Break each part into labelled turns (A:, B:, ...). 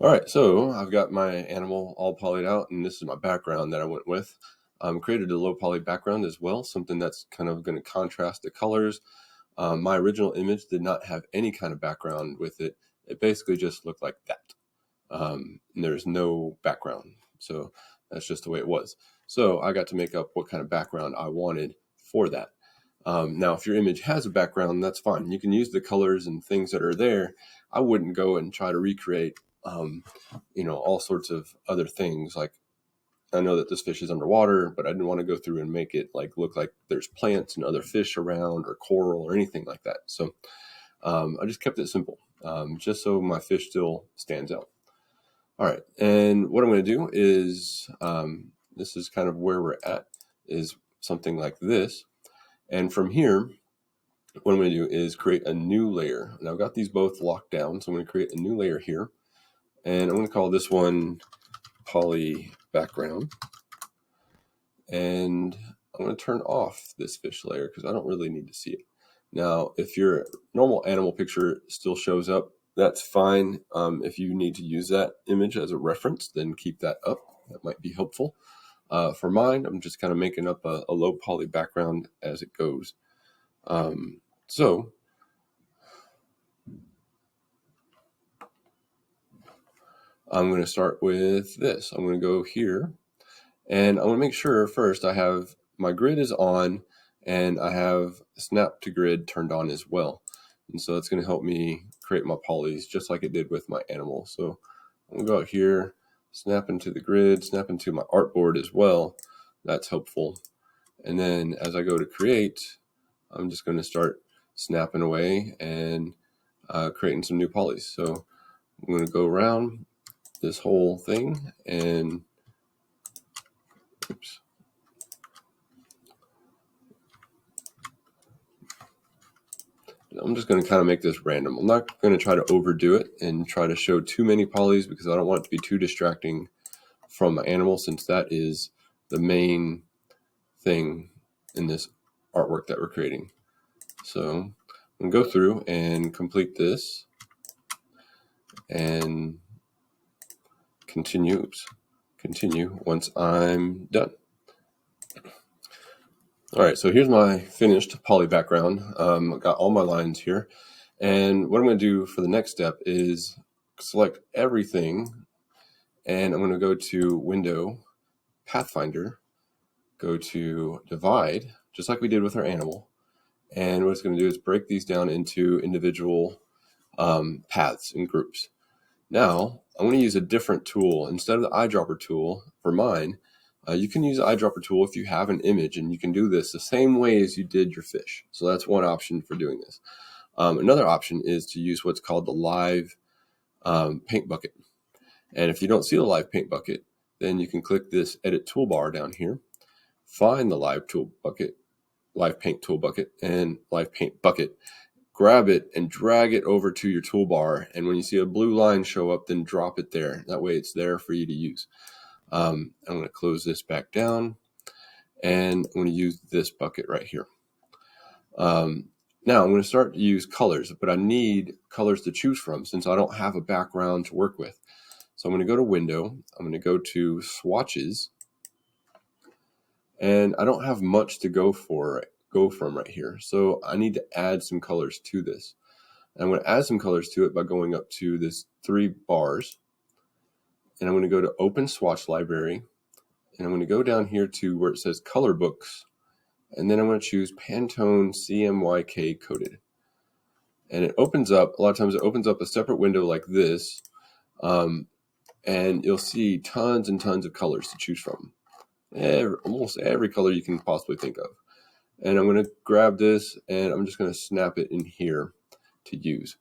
A: All right, so I've got my animal all polyed out, and this is my background that I went with. Created a low poly background as well, something that's kind of going to contrast the colors. My original image did not have any kind of background with it. It basically just looked like that. And there's no background, so that's just the way it was. So I got to make up what kind of background I wanted for that. Now, if your image has a background, that's fine. You can use the colors and things that are there. I wouldn't go and try to recreate, all sorts of other things. Like I know that this fish is underwater, but I didn't want to go through and make it like look like there's plants and other fish around or coral or anything like that. So I just kept it simple, just so my fish still stands out. All right, and what I'm going to do is this is kind of where we're at, is something like this. And from here, what I'm going to do is create a new layer. Now I've got these both locked down, so I'm going to create a new layer here. And I'm going to call this one poly background. And I'm going to turn off this fish layer because I don't really need to see it. Now, if your normal animal picture still shows up, that's fine. If you need to use that image as a reference, then keep that up. That might be helpful. For mine, I'm just kind of making up a low poly background as it goes. So I'm going to start with this. I'm going to go here, and I'm going to make sure first I have my grid is on, and I have snap to grid turned on as well. And so it's going to help me create my polys just like it did with my animal. So I'm going to go out here, snap into the grid, snap into my artboard as well. That's helpful. And then as I go to create, I'm just going to start snapping away and creating some new polys. So I'm going to go around this whole thing and oops. I'm just going to kind of make this random. I'm not going to try to overdo it and try to show too many polys because I don't want it to be too distracting from my animal, since that is the main thing in this artwork that we're creating. So I'm going to go through and complete this and continue once I'm done. All right, so here's my finished poly background. I've got all my lines here. And what I'm going to do for the next step is select everything, and I'm going to go to Window, Pathfinder, go to Divide, just like we did with our animal. And what it's going to do is break these down into individual paths and groups. Now, I'm going to use a different tool. Instead of the eyedropper tool for mine, you can use the eyedropper tool if you have an image, and you can do this the same way as you did your fish. So that's one option for doing this. Another option is to use what's called the live paint bucket. And if you don't see the live paint bucket, then you can click this edit toolbar down here, find the live paint tool bucket, and live paint bucket. Grab it and drag it over to your toolbar, and when you see a blue line show up, then drop it there. That way it's there for you to use. I'm going to close this back down, and I'm going to use this bucket right here. Now I'm going to start to use colors, but I need colors to choose from since I don't have a background to work with. So I'm going to go to Window, I'm going to go to Swatches, and I don't have much to go from right here. So I need to add some colors to this. And I'm going to add some colors to it by going up to this 3 bars, and I'm going to go to Open Swatch Library, and I'm going to go down here to where it says Color Books, and then I'm going to choose Pantone CMYK Coded. And it opens up, a lot of times it opens up a separate window like this, and you'll see tons and tons of colors to choose from. Almost every color you can possibly think of. And I'm going to grab this, and I'm just going to snap it in here to use.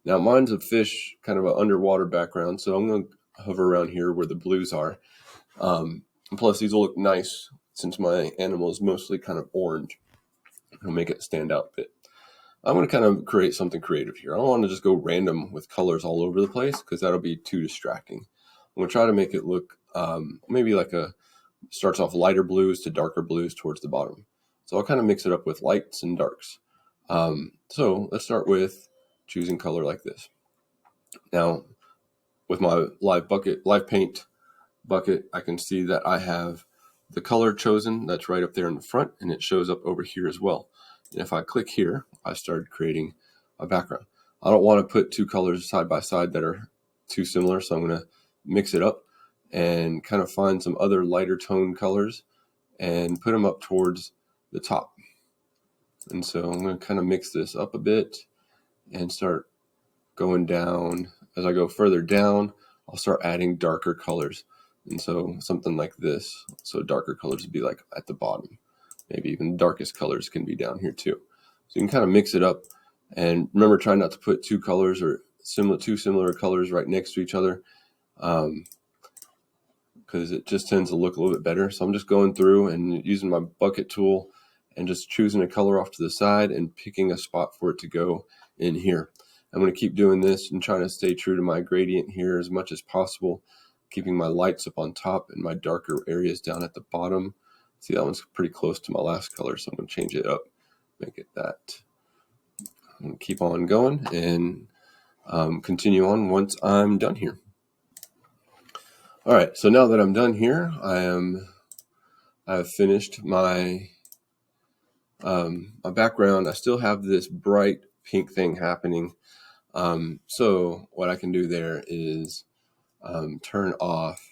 A: Now mine's a fish, kind of an underwater background, so I'm going to hover around here where the blues are. And plus these will look nice since my animal is mostly kind of orange. It'll make it stand out a bit. I'm going to kind of create something creative here. I don't want to just go random with colors all over the place because that'll be too distracting. I'm going to try to make it look maybe like starts off lighter blues to darker blues towards the bottom. So I'll kind of mix it up with lights and darks. So let's start with choosing color like this. Now, with my live paint bucket, I can see that I have the color chosen that's right up there in the front, and it shows up over here as well. And if I click here, I started creating a background. I don't want to put two colors side by side that are too similar, so I'm going to mix it up and kind of find some other lighter tone colors and put them up towards the top. And so I'm going to kind of mix this up a bit and start going down. As I go further down, I'll start adding darker colors. And so something like this. So darker colors would be like at the bottom. Maybe even the darkest colors can be down here too. So you can kind of mix it up. And remember, try not to put two colors or two similar colors right next to each other, because it just tends to look a little bit better. So I'm just going through and using my bucket tool and just choosing a color off to the side and picking a spot for it to go in here. I'm going to keep doing this and trying to stay true to my gradient here as much as possible, keeping my lights up on top and my darker areas down at the bottom. See, that one's pretty close to my last color, so I'm going to change it up, make it that. I'm going to keep on going and continue on once I'm done here. All right, so now that I'm done here, I've finished my my background. I still have this bright pink thing happening. So what I can do there is turn off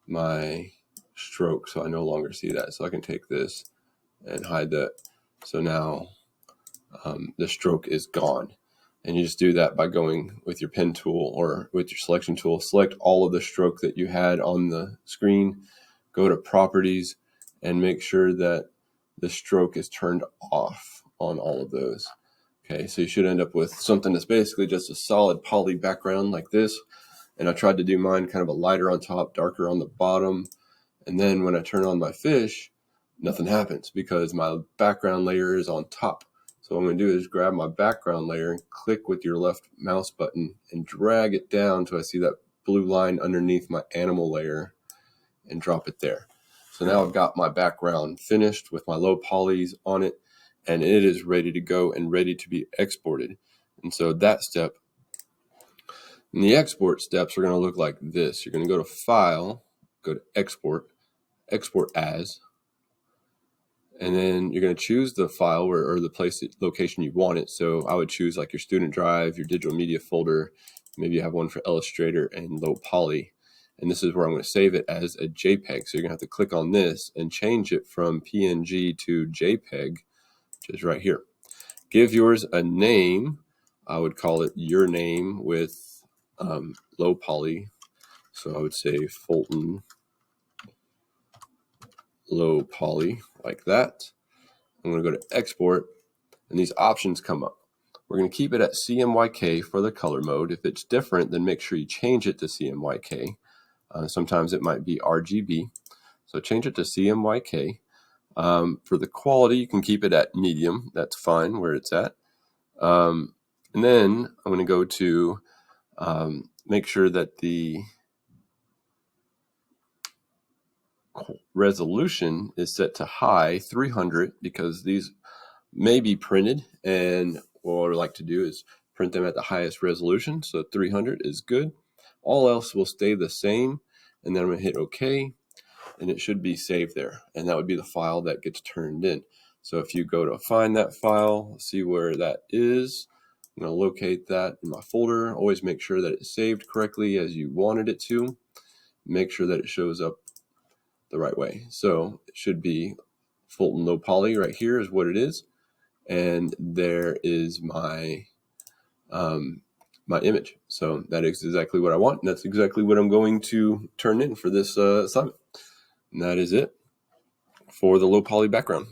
A: my stroke, so I no longer see that. So I can take this and hide that. So now the stroke is gone. And you just do that by going with your pen tool or with your selection tool. Select all of the stroke that you had on the screen, go to properties, and make sure that the stroke is turned off on all of those. Okay, so you should end up with something that's basically just a solid poly background like this. And I tried to do mine kind of a lighter on top, darker on the bottom. And then when I turn on my fish, nothing happens because my background layer is on top. So what I'm going to do is grab my background layer and click with your left mouse button and drag it down until I see that blue line underneath my animal layer and drop it there. So now I've got my background finished with my low polys on it, and it is ready to go and ready to be exported. And so that step, and the export steps are going to look like this. You're going to go to File, go to Export, Export As, and then you're going to choose the file or the location you want it. So I would choose like your student drive, your digital media folder. Maybe you have one for Illustrator and low poly. And this is where I'm going to save it as a JPEG. So you're going to have to click on this and change it from PNG to JPEG, which is right here. Give yours a name. I would call it your name with low poly. So I would say Fulton low poly, like that. I'm going to go to export, and these options come up. We're going to keep it at CMYK for the color mode. If it's different, then make sure you change it to CMYK. Sometimes it might be RGB. So change it to CMYK. For the quality, you can keep it at medium. That's fine where it's at. And then I'm going to go to make sure that the resolution is set to high, 300, because these may be printed, and what I like to do is print them at the highest resolution. So 300 is good. All else will stay the same, and then I'm going to hit OK, and it should be saved there, and that would be the file that gets turned in. So if you go to find that file, see where that is, I'm going to locate that in my folder. Always make sure that it's saved correctly as you wanted it to. Make sure that it shows up the right way. So it should be Fulton low poly right here is what it is, and there is my my image. So that is exactly what I want, and that's exactly what I'm going to turn in for this assignment. And that is it for the low poly background.